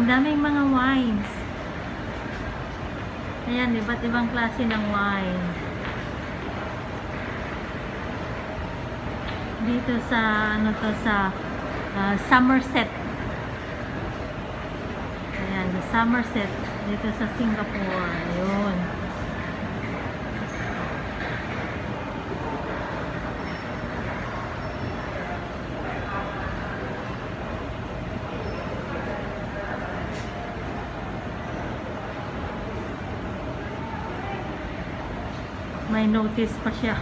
Ang daming mga wines. Ayan, iba't ibang klase ng wine. Dito sa, ano to, sa Somerset. Ayan, sa Somerset. Dito sa Singapore. Ayun. May notice pa siya.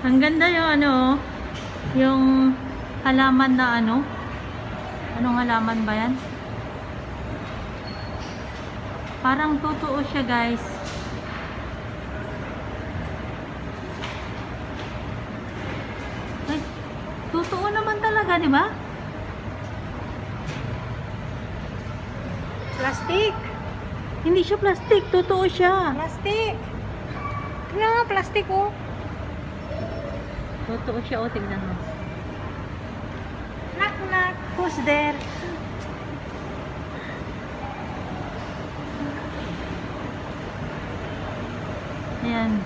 Ang ganda yung ano, yung halaman na ano. Anong halaman ba yan? Parang totoo siya, guys. Ay, totoo naman talaga, di ba? Plastic. Hindi siya plastic, totoo siya. Plastic. Kaya nga, plastic oh. Totoo siya, oh, tignan mo. Knock knock. Who's there? Ayan.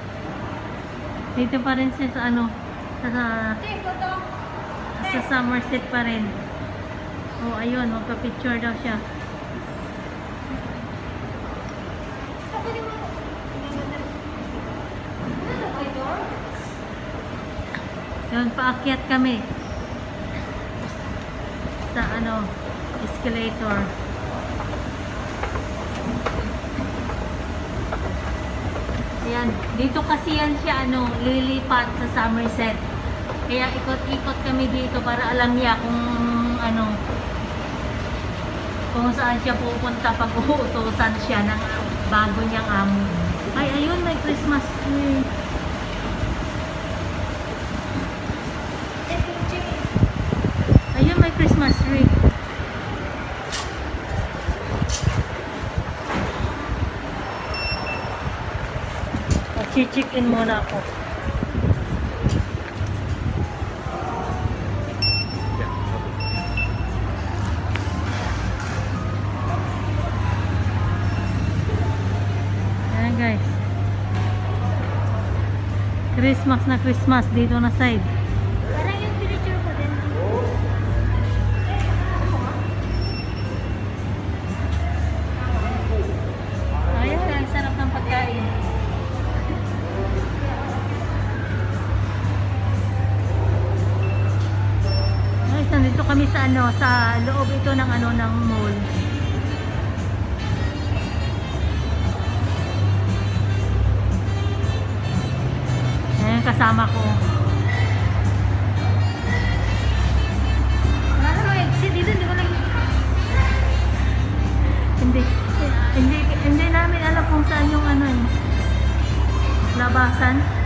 Dito pa rin siya sa ano, sa Somerset pa rin. Oh, ayun, magpa-picture daw siya. Yun, paakyat kami sa ano, escalator. Ayan, dito kasi yan siya ano, lilipat sa Somerset. Kaya ikot-ikot kami dito para alam niya kung ano, kung saan siya pupunta pag uutusan siya ng bago niyang amo. Ay, ayun, may Christmas tree. Ayun, may Christmas tree. Chichikin muna ako. Ayan, guys. Christmas na Christmas dito na side. Parang yung picture ko din. Ayan, ang sarap ng pagkain. Guys, nandito kami sa ano, sa loob ito ng ano, ng mall. Ayan, kasama ko. Wala namang exit dito, hindi ko lang. Hindi namin alam kung saan yung ano eh, labasan.